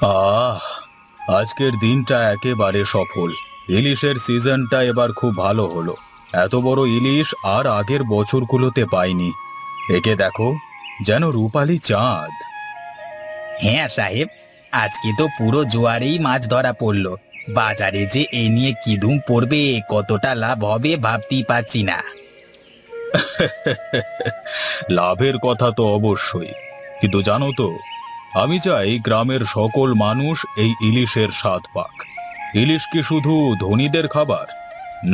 আহ আজকের দিনটা একেবারে সফল। ইলিশের সিজনটা এবার খুব ভালো হলো। এত বড় ইলিশ আর আগের বছরগুলোতে পাইনি। একে দেখো, যেন রূপালী চাঁদ। হ্যাঁ সাহেব, আজকে তো পুরো জোয়ারেই মাছ ধরা পড়লো। বাজারে যে এ নিয়ে কি ধুম পড়বে, কতটা লাভ হবে ভাবতেই পারছি না। লাভের কথা তো অবশ্যই, কিন্তু জানো তো, আমি চাই গ্রামের সকল মানুষ এই ইলিশের স্বাদ পাক। ইলিশ কি শুধু ধনীদের খাবার?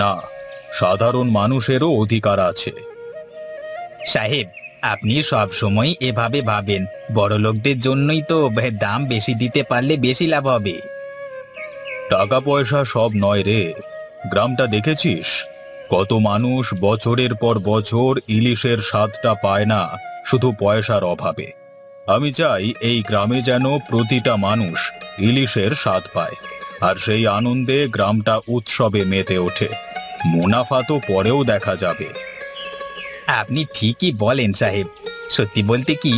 না, সাধারণ মানুষেরও অধিকার আছে। সাহেব, আপনি সব সময় এভাবে ভাবেন, বড়লোকদের জন্যই তো দাম বেশি দিতে পারলে বেশি লাভ হবে। টাকা পয়সা সব নয় রে। গ্রামটা দেখেছিস? কত মানুষ বছরের পর বছর ইলিশের স্বাদটা পায় না শুধু পয়সার অভাবে। আমি চাই এই গ্রামে যেন প্রতিটা মানুষ ইলিশের স্বাদ পায়, আর সেই আনন্দে গ্রামটা উৎসবে মেতে ওঠে। মুনাফা তো পরেও দেখা যাবে। আপনি ঠিকই বলেন সাহেব। সত্যি বলতে কি,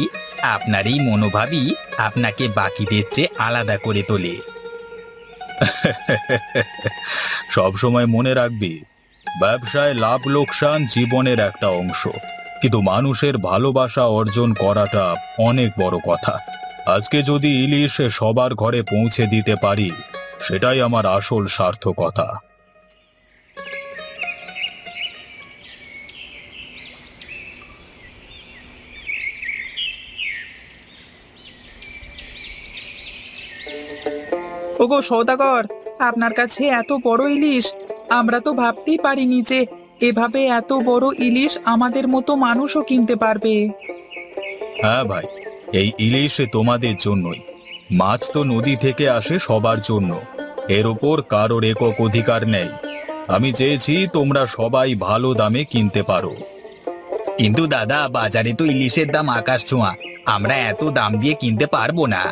আপনার এই মনোভাবই আপনাকে বাকিদের চেয়ে আলাদা করে তোলে। সব সময় মনে রাখবি, ব্যবসায় লাভ লোকসান জীবনের একটা অংশ, কিন্তু মানুষের ভালোবাসা অর্জন করাটা অনেক বড় কথা। আজকে যদি ইলিশ সবার ঘরে পৌঁছে দিতে পারি, সেটাই আমার আসল সার্থকতা। ওগো সওদাগর, আপনার কাছে এত বড় ইলিশ! আমরা তো ভাবতেই পারিনি যে এভাবে এত বড় ইলিশ আমাদের মতো মানুষও কিনতে পারবে। হ্যাঁ ভাই, এই ইলিশ তোমাদের জন্যই। মাছ তো নদী থেকে আসে সবার জন্য, এর ওপর কারোর একক অধিকার নেই। আমি চেয়েছি তোমরা সবাই ভালো দামে কিনতে পারো। কিন্তু দাদা, বাজারে তো ইলিশের দাম আকাশ ছোঁয়া, আমরা এত দাম দিয়ে কিনতে পারবো না।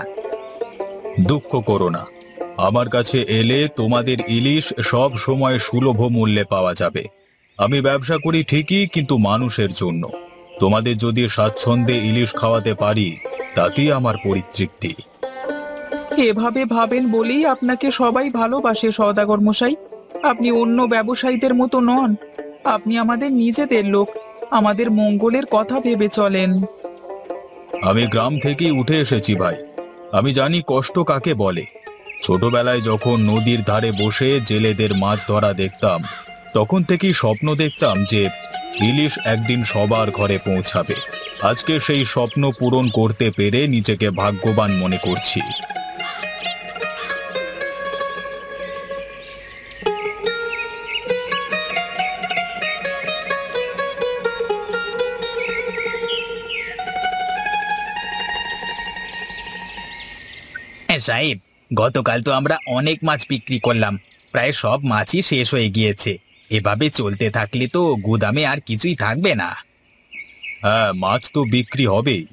দুঃখ করো না, আমার কাছে এলে তোমাদের ইলিশ সব সময় সুলভ মূল্যে পাওয়া যাবে। আমি ব্যবসা করি ঠিকই, কিন্তু মানুষের জন্য। তোমাদের যদি স্বাচ্ছন্দ্যে ইলিশ খাওয়াতে পারি, তাতেই আমার পরিতৃপ্তি। এভাবে ভাবেন বলেই আপনাকে সবাই ভালোবাসে সওদাগর মশাই। আপনি অন্য ব্যবসায়ীদের মতো নন। আপনি আমাদের নিজেদের লোক। আমাদের মঙ্গলের কথা ভেবে চলেন। আমি গ্রাম থেকেই উঠে এসেছি ভাই। আমি জানি কষ্ট কাকে বলে। ছোটবেলায় যখন নদীর ধারে বসে জেলেদের মাছ ধরা দেখতাম, তখন থেকেই স্বপ্ন দেখতাম যে ইলিশ একদিন সবার ঘরে পৌঁছাবে। আজকে সেই স্বপ্ন পূরণ করতে পেরে নিজেকে ভাগ্যবান মনে করছি। হ্যাঁ সাহেব, গতকাল তো আমরা অনেক মাছ বিক্রি করলাম, প্রায় সব মাছই শেষ হয়ে গিয়েছে। এভাবে চলতে থাকলে তো গুদামে আর কিছুই থাকবে না। হ্যাঁ, মাছ তো বিক্রি হবেই,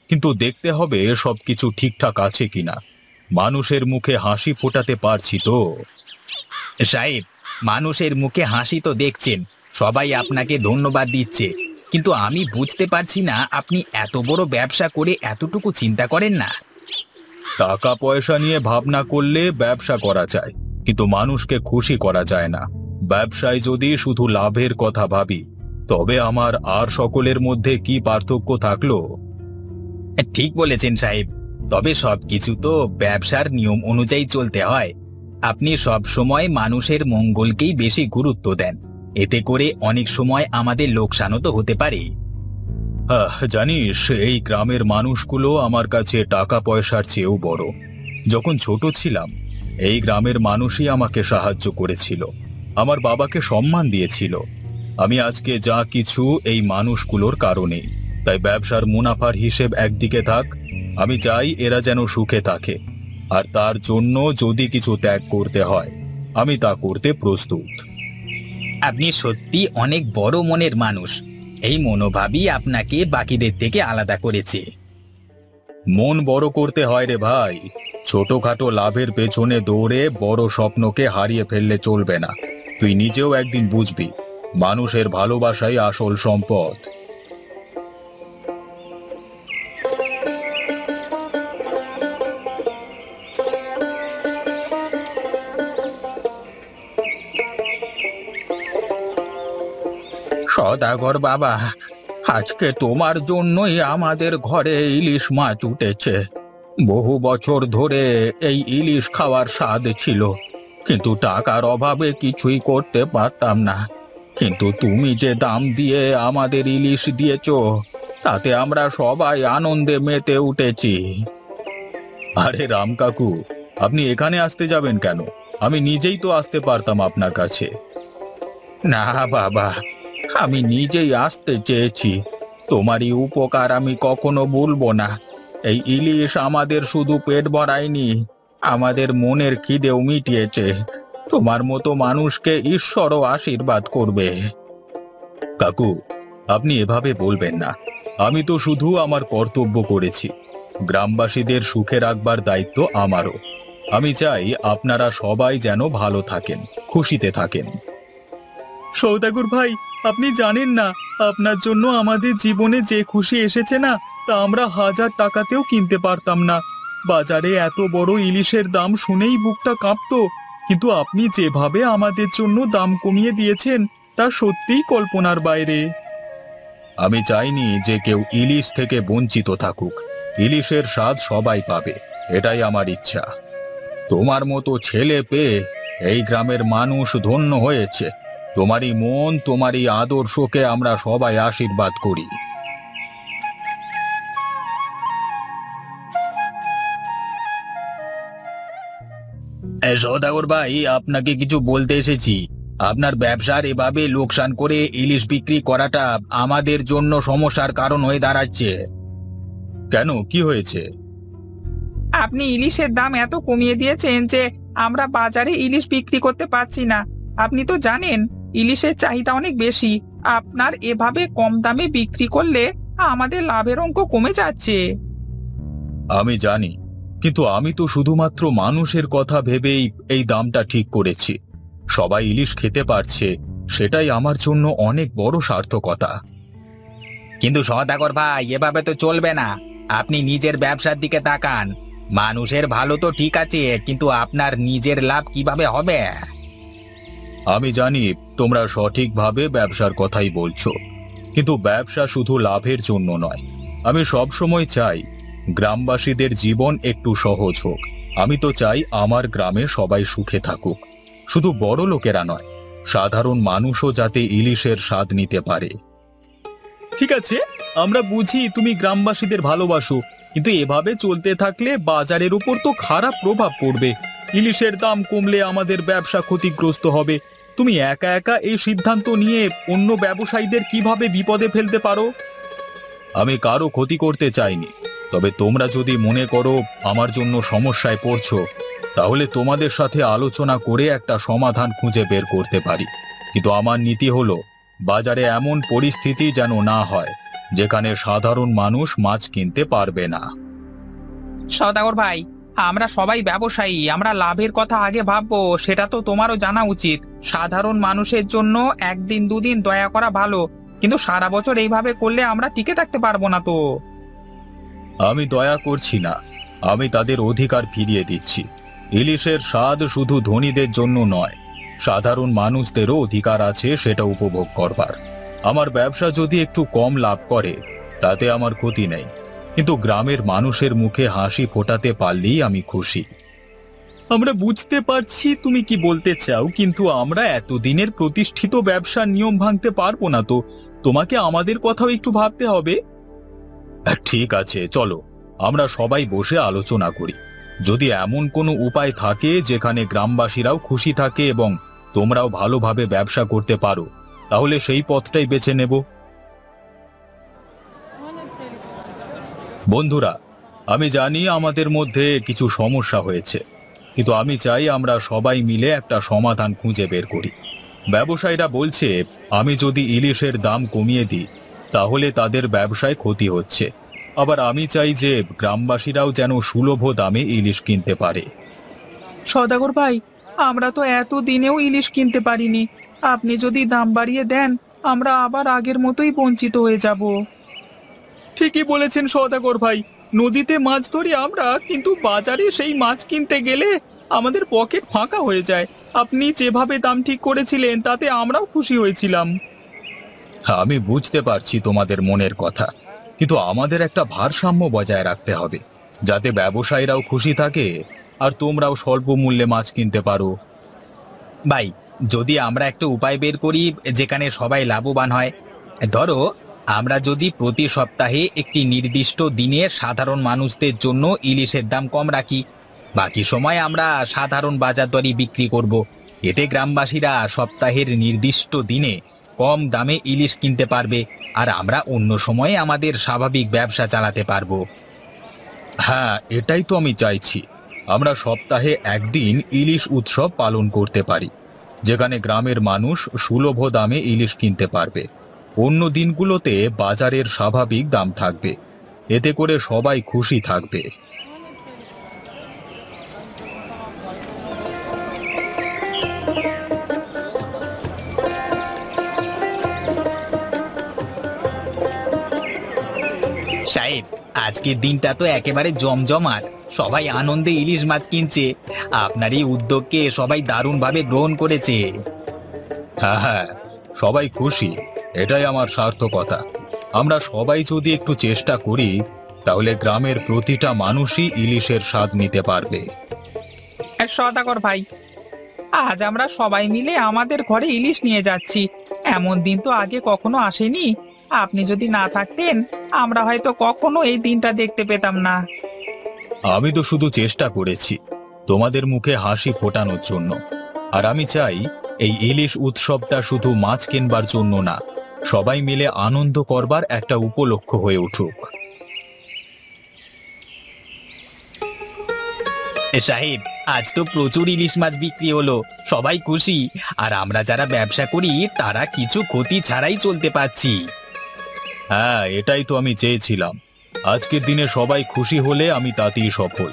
কিন্তু দেখতে হবে সবকিছু ঠিকঠাক আছে কিনা। মানুষের মুখে হাসি ফোটাতে পারছি তো। সাহেব, মানুষের মুখে হাসি তো দেখছেন, সবাই আপনাকে ধন্যবাদ দিচ্ছে, কিন্তু আমি বুঝতে পারছি না আপনি এত বড় ব্যবসা করে এতটুকু চিন্তা করেন না। টাকা পয়সা নিয়ে ভাবনা করলে ব্যবসা করা যায়, কিন্তু মানুষকে খুশি করা যায় না। ব্যবসায় যদি শুধু লাভের কথা ভাবি, তবে আমার আর সকলের মধ্যে কি পার্থক্য থাকলো? ঠিক বলেছেন সাহেব, তবে সবকিছু তো ব্যবসার নিয়ম অনুযায়ী চলতে হয়। আপনি সব সময় মানুষের মঙ্গলকেই বেশি গুরুত্ব দেন, এতে করে অনেক সময় আমাদের লোকসানও তো হতে পারে। জানিস, এই গ্রামের মানুষগুলো আমার কাছে টাকা পয়সার চেয়েও বড়। যখন ছোট ছিলাম, এই গ্রামের মানুষই আমাকে সাহায্য করেছিল, আমার বাবাকে সম্মান দিয়েছিল। আমি আজকে যা কিছু এই মানুষগুলোর কারণেই। তাই ব্যবসার মুনাফার হিসেব একদিকে থাক, আমি চাই এরা যেন সুখে থাকে, আর তার জন্য যদি কিছু ত্যাগ করতে হয়, আমি তা করতে প্রস্তুত। আপনি সত্যি অনেক বড় মনের মানুষ। এই মনোভাবই আপনাকে বাকিদের থেকে আলাদা করেছে। মন বড় করতে হয় রে ভাই। ছোটখাটো লাভের পেছনে দৌড়ে বড় স্বপ্নকে হারিয়ে ফেললে চলবে না। তুই নিজেও একদিন বুঝবি, মানুষের ভালোবাসাই আসল সম্পদ। সদাগর বাবা, আজকে তোমার জন্যই আমাদের ঘরে ইলিশ মাছ উঠেছে। বহু বছর ধরে এই ইলিশ খাওয়ার স্বাদ ছিল, কিন্তু টাকার অভাবে কিছুই করতে পারতাম না। কিন্তু তুমি যে দাম দিয়ে আমাদের ইলিশ দিয়েছো, তাতে আমরা সবাই আনন্দে মেতে উঠেছি। আরে রাম কাকু, আপনি এখানে আসতে যাবেন কেন? আমি নিজেই তো আসতে পারতাম আপনার কাছে। না বাবা, আমি নিজেই আসতে চেয়েছি। তোমারই উপকার আমি কখনো ভুলবো না। এই ইলিশ আমাদের শুধু পেট ভরায়নি, আমাদের মনের খিদেও মিটিয়েছে। তোমার মতো মানুষকে ঈশ্বরও আশীর্বাদ করবে। কাকু, আপনি এভাবে বলবেন না। আমি তো শুধু আমার কর্তব্য করেছি। গ্রামবাসীদের সুখে রাখবার দায়িত্ব আমারও। আমি চাই আপনারা সবাই যেন ভালো থাকেন, খুশিতে থাকেন। সৌদাগর ভাই, আপনি জানেন না, আপনার জন্য আমাদের জীবনে যে খুশি এসেছে না, তা আমরা 1000 টাকাতেও কিনতে পারতাম না। বাজারে এত বড় ইলিশের দাম শুনেই বুকটা কাঁপতো, কিন্তু আপনি যেভাবে আমাদের জন্য দাম কমিয়ে দিয়েছেন, তা সত্যিই কল্পনার বাইরে। আমি চাইনি যে কেউ ইলিশ থেকে বঞ্চিত থাকুক। ইলিশের স্বাদ সবাই পাবে, এটাই আমার ইচ্ছা। তোমার মতো ছেলে পেয়ে এই গ্রামের মানুষ ধন্য হয়েছে। তোমারই মন, তোমারই আদর্শকে আমরা সবাই আশীর্বাদ করি। সদাগর ভাই, আপনাকে কিছু বলতে এসেছি। আপনার ব্যবসার এভাবে লোকসান করে ইলিশ বিক্রি করাটা আমাদের জন্য সমস্যার কারণ হয়ে দাঁড়াচ্ছে। কেন, কি হয়েছে? আপনি ইলিশের দাম এত কমিয়ে দিয়েছেন যে আমরা বাজারে ইলিশ বিক্রি করতে পারছি না। আপনি তো জানেন ইলিশের চাহিদা অনেক বেশি। আপনার এভাবে কম দামে বিক্রি করলে আমাদের লাভের অঙ্ক কমে যাচ্ছে। আমি জানি, কিন্তু আমি তো শুধুমাত্র মানুষের কথা ভেবেই এই দামটা ঠিক করেছি। সবাই ইলিশ খেতে পারছে, সেটাই আমার জন্য অনেক বড় সার্থকতা। কিন্তু সদাগর ভাই, এভাবে তো চলবে না। আপনি নিজের ব্যবসার দিকে তাকান। মানুষের ভালো তো ঠিক আছে, কিন্তু আপনার নিজের লাভ কিভাবে হবে? আমি জানি তোমরা সঠিকভাবে ব্যবসার কথাই বলছো, কিন্তু ব্যবসা শুধু লাভের জন্য নয়। আমি সব সময় চাই গ্রামবাসীদের জীবন একটু সহজ হোক। আমি তো চাই আমার গ্রামে সবাই সুখে থাকুক। শুধু বড় লোকেরা নয়, সাধারণ মানুষও যাতে ইলিশের স্বাদ নিতে পারে। ঠিক আছে, আমরা বুঝি তুমি গ্রামবাসীদের ভালোবাসো, কিন্তু এভাবে চলতে থাকলে বাজারের উপর তো খারাপ প্রভাব পড়বে। ইলিশের দাম কমলে আমাদের ব্যবসা ক্ষতিগ্রস্ত হবে। তুমি একা একা এই সিদ্ধান্ত নিয়ে অন্য ব্যবসায়ীদের কিভাবে বিপদে ফেলতে পারো? আমি কারো ক্ষতি করতে চাইনি, তবে তোমরা যদি মনে করো আমার জন্য সমস্যায় পড়ছো, তাহলে তোমাদের সাথে আলোচনা করে একটা সমাধান খুঁজে বের করতে পারি। কিন্তু আমার নীতি হলো, বাজারে এমন পরিস্থিতি যেন না হয় যেখানে সাধারণ মানুষ মাছ কিনতে পারবে না। সদাগর ভাই, আমরা সবাই ব্যবসায়ী, আমরা লাভের কথা আগে ভাববো, সেটা তো তোমারও জানা উচিত। সাধারণ মানুষের জন্য একদিন দুদিন দয়া করা ভালো, কিন্তু সারা বছর এইভাবে করলে আমরা টিকে থাকতে পারবো না তো। আমি দয়া করছি না, আমি তাদের অধিকার ফিরিয়ে দিচ্ছি। ইলিশের স্বাদ শুধু ধনীদের জন্য নয়, সাধারণ মানুষদেরও অধিকার আছে সেটা উপভোগ করবার। আমার ব্যবসা যদি একটু কম লাভ করে, তাতে আমার ক্ষতি নেই, কিন্তু গ্রামের মানুষের মুখে হাসি ফোটাতে পারলেই আমি খুশি। আমরা বুঝতে পারছি তুমি কি বলতে চাও, কিন্তু আমরা এতদিনের প্রতিষ্ঠিত ব্যবসার নিয়ম ভাঙতে পারবো না তো। তোমাকে আমাদের কথাও একটু ভাবতে হবে। ঠিক আছে, চলো আমরা সবাই বসে আলোচনা করি। যদি এমন কোনো উপায় থাকে যেখানে গ্রামবাসীরাও খুশি থাকে এবং তোমরাও ভালোভাবে ব্যবসা করতে পারো, তাহলে সেই পথটাই বেছে নেব। বন্ধুরা, আমি জানি আমাদের মধ্যে কিছু সমস্যা হয়েছে, কিন্তু আমি চাই আমরা সবাই মিলে একটা সমাধান খুঁজে বের করি। ব্যবসায়ীরা বলছে আমি যদি ইলিশের দাম কমিয়ে দিই তাহলে তাদের ব্যবসায় ক্ষতি হচ্ছে। আবার আমি চাই যে গ্রামবাসীরাও যেন সুলভ দামে ইলিশ কিনতে পারে। সদাগর ভাই, আমরা তো এত দিনেও ইলিশ কিনতে পারিনি। আপনি যদি দাম বাড়িয়ে দেন, আমরা আবার আগের মতোই বঞ্চিত হয়ে যাব। ঠিকই বলেছেন সদাগর ভাই, নদীতে মাছ ধরি আমরা, কিন্তু বাজারে সেই মাছ কিনতে গেলে আমাদের পকেট ফাঁকা হয়ে যায়। আপনি যেভাবে দাম ঠিক করেছিলেন তাতে আমরাও খুশি হয়েছিলাম। আমি বুঝতে পারছি তোমাদের মনের কথা, কিন্তু আমাদের একটা ভারসাম্য বজায় রাখতে হবে, যাতে ব্যবসায়ীরাও খুশি থাকে আর তোমরাও স্বল্প মূল্যে মাছ কিনতে পারো। ভাই, যদি আমরা একটা উপায় বের করি যেখানে সবাই লাভবান হয়। ধরো, আমরা যদি প্রতি সপ্তাহে একটি নির্দিষ্ট দিনে সাধারণ মানুষদের জন্য ইলিশের দাম কম রাখি, বাকি সময় আমরা সাধারণ বাজার দরে বিক্রি করব। এতে গ্রামবাসীরা সপ্তাহের নির্দিষ্ট দিনে কম দামে ইলিশ কিনতে পারবে, আর আমরা অন্য সময়ে আমাদের স্বাভাবিক ব্যবসা চালাতে পারবো। হ্যাঁ, এটাই তো আমি চাইছি। আমরা সপ্তাহে একদিন ইলিশ উৎসব পালন করতে পারি, যেখানে গ্রামের মানুষ সুলভ দামে ইলিশ কিনতে পারবে। অন্য দিনগুলোতে বাজারের স্বাভাবিক দাম থাকবে। এতে করে সবাই খুশি থাকবে। সাহেব, আজকের দিনটা তো একেবারে জমজমাট। সবাই আনন্দে ইলিশ মাছ কিনছে। আপনার এই উদ্যোগকে সবাই দারুণভাবে গ্রহণ করেছে। হ্যাঁ হ্যাঁ, সবাই খুশি, এটাই আমার সার্থকতা। আমরা সবাই যদি একটু চেষ্টা করি, তাহলে গ্রামের প্রতিটা মানুষই ইলিশের স্বাদ নিতে পারবে। সদাগর ভাই, আজ আমরা সবাই মিলে আমাদের ঘরে ইলিশ নিয়ে যাচ্ছি। এমন দিন তো আগে কখনো আসেনি। আপনি যদি না থাকতেন, আমরা হয়তো কখনো এই দিনটা দেখতে পেতাম না। আমি তো শুধু চেষ্টা করেছি তোমাদের মুখে হাসি ফোটানোর জন্য। আর আমি চাই এই ইলিশ উৎসবটা শুধু মাছ কেনবার জন্য না, সবাই মিলে আনন্দ করবার একটা উপলক্ষ হয়ে উঠুক। সাহেব, আজ তো প্রচুর ইলিশ মাছ বিক্রি হলো, সবাই খুশি। আর আমরা যারা ব্যবসা করি তারা কিছু ক্ষতি ছাড়াই চলতে পারছি। হ্যাঁ, এটাই তো আমি চেয়েছিলাম। আজকের দিনে সবাই খুশি হলে আমি তাতেই সফল।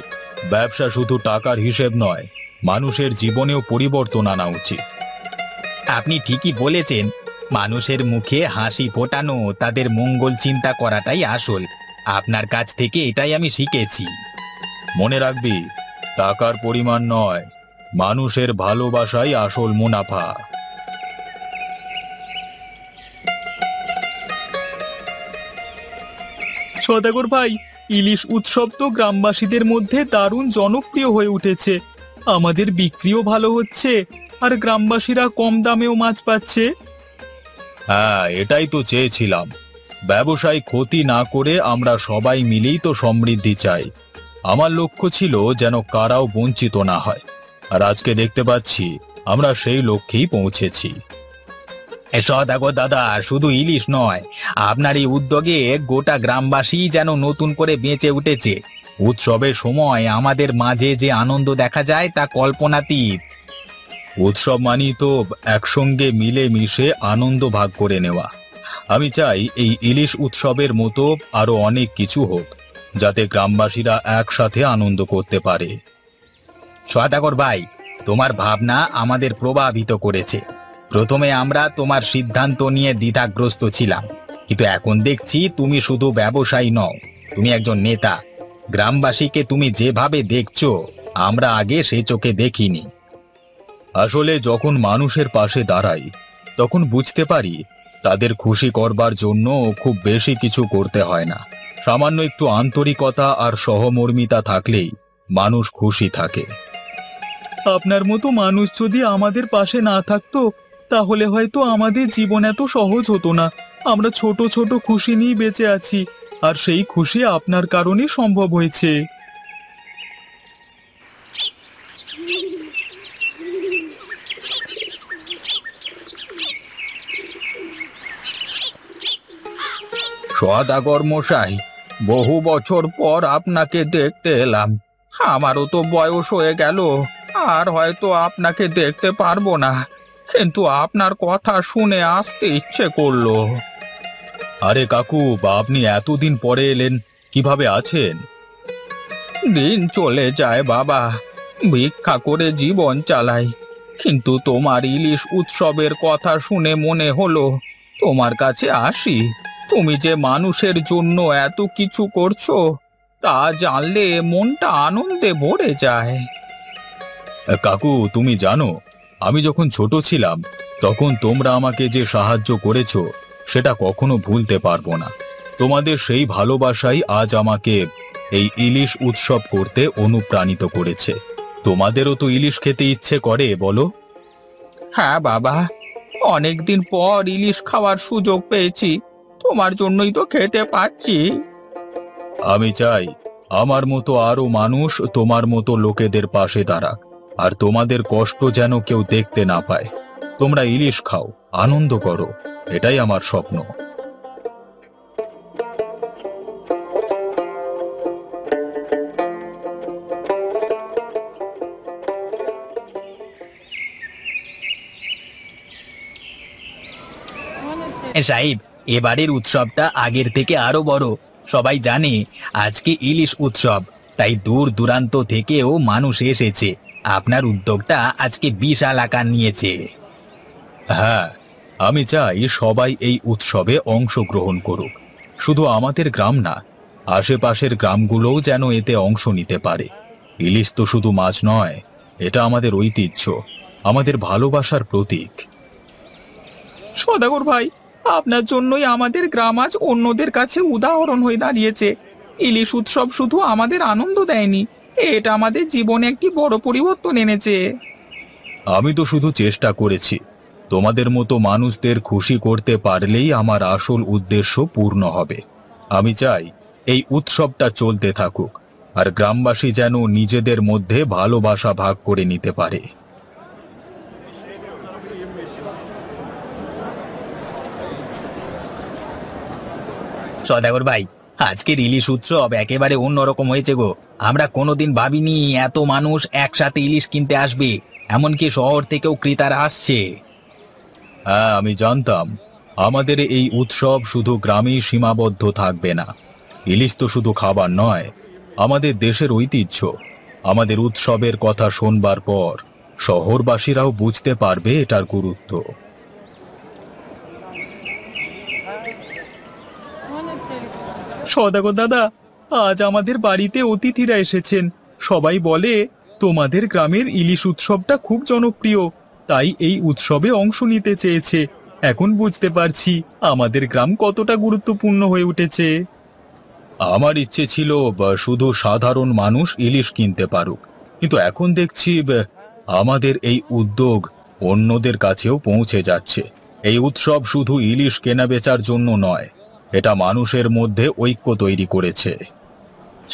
ব্যবসা শুধু টাকার হিসেব নয়, মানুষের জীবনেও পরিবর্তন আনা উচিত। আপনি ঠিকই বলেছেন। মানুষের মুখে হাসি ফোটানো, তাদের মঙ্গল চিন্তা করাটাই আসল। আপনার কাছ থেকে এটাই আমি শিখেছি। মনে রাখবি, টাকার পরিমাণ নয়, মানুষের ভালোবাসাই আসল মুনাফা। সদাগর ভাই, ইলিশ উৎসব তো গ্রামবাসীদের মধ্যে দারুণ জনপ্রিয় হয়ে উঠেছে। আমাদের বিক্রিও ভালো হচ্ছে, আর গ্রামবাসীরা কম দামেও মাছ পাচ্ছে। হ্যাঁ, এটাই তো চেয়েছিলাম। ব্যবসায় ক্ষতি না করে আমরা সবাই মিলেই তো সমৃদ্ধি চাই। আমার লক্ষ্য ছিল যেন কারাও বঞ্চিত না হয়, আর আজকে দেখতে পাচ্ছি আমরা সেই লক্ষ্যেই পৌঁছেছি। সদাগর দাদা, শুধু ইলিশ নয়, আপনার এই উদ্যোগে গোটা গ্রামবাসী যেন নতুন করে বেঁচে উঠেছে। উৎসবের সময় আমাদের মাঝে যে আনন্দ দেখা যায় তা কল্পনাতীত। উৎসব মানি তো একসঙ্গে মিলে মিশে আনন্দ ভাগ করে নেওয়া। আমি চাই এই ইলিশ উৎসবের মতো আরো অনেক কিছু হোক, যাতে গ্রামবাসীরা একসাথে আনন্দ করতে পারে। সদাগর ভাই, তোমার ভাবনা আমাদের প্রভাবিত করেছে। প্রথমে আমরা তোমার সিদ্ধান্ত নিয়ে দ্বিধাগ্রস্ত ছিলাম, কিন্তু এখন দেখছি তুমি শুধু ব্যবসায়ী নও, তুমি একজন নেতা। গ্রামবাসীকে তুমি যেভাবে দেখছো, আমরা আগে সে চোখে দেখিনি। আসলে যখন মানুষের পাশে দাঁড়াই, তখন বুঝতে পারি তাদের খুশি করবার জন্য খুব বেশি কিছু করতে হয় না। সামান্য একটু আন্তরিকতা আর সহমর্মিতা থাকলেই মানুষ খুশি থাকে। আপনার মতো মানুষ যদি আমাদের পাশে না থাকতো, তাহলে হয়তো আমাদের জীবন এত সহজ হতো না। আমরা ছোট ছোট খুশি নিয়ে বেঁচে আছি, আর সেই খুশি আপনার কারণে সম্ভব হয়েছে। সদাগর মশাই, বহু বছর পর আপনাকে দেখতে এলাম। আমারও তো বয়স হয়ে গেল, আর হয়তো আপনাকে দেখতে পারবো না, কিন্তু আপনার কথা শুনে আসতে ইচ্ছে করলো। আরে কাকু, আপনি এতদিন পরে এলেন, কিভাবে আছেন? দিন চলে যায় বাবা, ভিক্ষা করে জীবন চালাই। কিন্তু তোমার ইলিশ উৎসবের কথা শুনে মনে হলো তোমার কাছে আসি। তুমি যে মানুষের জন্য এত কিছু করছো, তা জানলে মনটা আনন্দে ভরে যায়। কাকু, তুমি জানো, আমি যখন ছোট ছিলাম তখন তোমরা আমাকে যে সাহায্য করেছো, সেটা কখনো ভুলতে পারবো না। তোমাদের সেই ভালোবাসাই আজ আমাকে এই ইলিশ উৎসব করতে অনুপ্রাণিত করেছে। তোমাদেরও তো ইলিশ খেতে ইচ্ছে করে, বলো? হ্যাঁ বাবা, অনেকদিন পর ইলিশ খাওয়ার সুযোগ পেয়েছি, তোমার জন্যই তো খেতে পাচ্ছি। আমি চাই আমার মতো আরো মানুষ তোমার মতো লোকেদের পাশে দাঁড়াক, আর তোমাদের কষ্ট যেন কেউ দেখতে না পায়। তোমরা ইলিশ খাও, আনন্দ করো, এটাই আমার স্বপ্ন। সাহেব, এবারের উৎসবটা আগের থেকে আরো বড়। সবাই জানে আজকে ইলিশ উৎসব, তাই দূর দূরান্ত থেকেও মানুষ এসেছে। আপনার উদ্যোগটা আজকে বিশাল আকার নিয়েছে। হ্যাঁ, আমি চাই সবাই এই উৎসবে অংশগ্রহণ করুক। শুধু আমাদের গ্রাম না, আশেপাশের গ্রামগুলোও যেন এতে অংশ নিতে পারে। ইলিশ তো শুধু মাছ নয়, এটা আমাদের ঐতিহ্য, আমাদের ভালোবাসার প্রতীক। সদাগর ভাই, আপনার জন্যই আমাদের গ্রাম আজ অন্যদের কাছে উদাহরণ হয়ে দাঁড়িয়েছে। ইলিশ উৎসব শুধু আমাদের আনন্দ দেয়নি, এটা আমাদের জীবনে একটি বড় পরিবর্তন এনেছে। আমি তো শুধু চেষ্টা করেছি। তোমাদের মতো মানুষদের খুশি করতে পারলেই আমার আসল উদ্দেশ্য পূর্ণ হবে। আমি চাই এই উৎসবটা চলতে থাকুক, আর গ্রামবাসী যেন নিজেদের মধ্যে ভালোবাসা ভাগ করে নিতে পারে। সদাগর ভাই, আজকের ইলিশ উৎসব একেবারে অন্যরকম হয়েছে গো। আমরা কোনোদিন ভাবিনি এত মানুষ একসাথে ইলিশ কিনতে আসবে, এমনকি শহর থেকেও ক্রেতারা আসছে। হ্যাঁ, আমি জানতাম আমাদের এই উৎসব শুধু গ্রামেই সীমাবদ্ধ থাকবে না। ইলিশ তো শুধু খাবার নয়, আমাদের দেশের ঐতিহ্য। আমাদের উৎসবের কথা শোনবার পর শহরবাসীরাও বুঝতে পারবে এটার গুরুত্ব। সদাগর দাদা, আজ আমাদের বাড়িতে অতিথিরা এসেছেন। সবাই বলে তোমাদের গ্রামের ইলিশ উৎসবটা খুব জনপ্রিয়, তাই এই উৎসবে অংশ নিতে চেয়েছে। এখন বুঝতে পারছি আমাদের গ্রাম কতটা গুরুত্বপূর্ণ হয়ে উঠেছে। আমার ইচ্ছে ছিল শুধু সাধারণ মানুষ ইলিশ কিনতে পারুক, কিন্তু এখন দেখছি আমাদের এই উদ্যোগ অন্যদের কাছেও পৌঁছে যাচ্ছে। এই উৎসব শুধু ইলিশ কেনা বেচার জন্য নয়, এটা মানুষের মধ্যে ঐক্য তৈরি করেছে।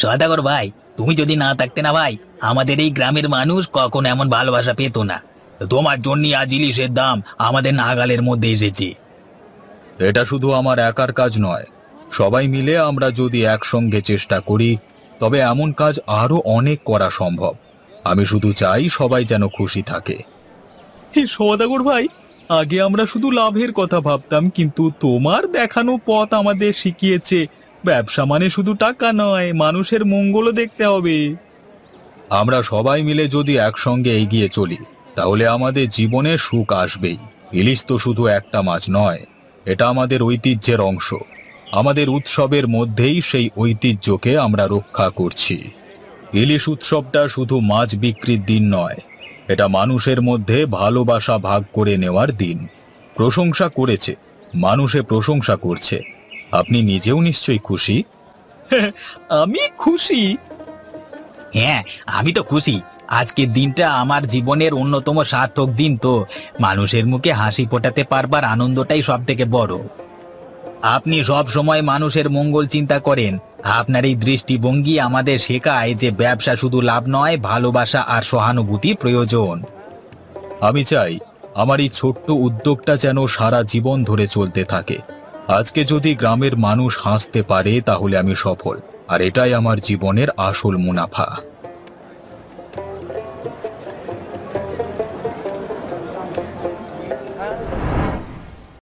সদাগর ভাই, তুমি যদি না থাকতে না ভাই, আমাদের এই গ্রামের মানুষ কখনো এমন ভালোবাসা পেত না। তোমার জন্যই আজ ইলিশের দাম আমাদের নাগালের মধ্যে এসেছে। এটা শুধু আমার একার কাজ নয়, সবাই মিলে আমরা যদি একসঙ্গে চেষ্টা করি তবে এমন কাজ আরো অনেক করা সম্ভব। আমি শুধু চাই সবাই যেন খুশি থাকে। হে সদাগর ভাই, আগে আমরা শুধু লাভের কথা ভাবতাম, কিন্তু তোমার দেখানো পথ আমাদের শিখিয়েছে ব্যবসা মানে শুধু টাকা নয়, মানুষের মঙ্গলও দেখতে হবে। আমরা সবাই মিলে যদি একসঙ্গে এগিয়ে চলি তাহলে আমাদের জীবনে সুখ আসবেই। ইলিশ তো শুধু একটা মাছ নয়, এটা আমাদের ঐতিহ্যের অংশ। আমাদের উৎসবের মধ্যেই সেই ঐতিহ্যকে আমরা রক্ষা করছি। ইলিশ উৎসবটা শুধু মাছ বিক্রির দিন নয়, এটা মানুষের মধ্যে ভালোবাসা ভাগ করে নেওয়ার দিন। প্রশংসা করেছে, মানুষে প্রশংসা করছে। আপনি নিজেও নিশ্চয়ই খুশি। আমি খুশি। হ্যাঁ, আমি তো খুশি। আজকের দিনটা আমার জীবনের অন্যতম সার্থক দিন। তো মানুষের মুখে হাসি ফোটাতে পারবার আনন্দটাই সব থেকে বড়। আপনি সব সময় মানুষের মঙ্গল চিন্তা করেন। আপনার এই দৃষ্টিভঙ্গি আমাদের শেখায় যে ব্যবসা শুধু লাভ নয়, ভালোবাসা আর সহানুভূতি প্রয়োজন। আমি চাই আমার এই ছোট্ট উদ্যোগটা যেন সারা জীবন ধরে চলতে থাকে। আজকে যদি গ্রামের মানুষ হাসতে পারে তাহলে আমি সফল, আর এটাই আমার জীবনের আসল মুনাফা।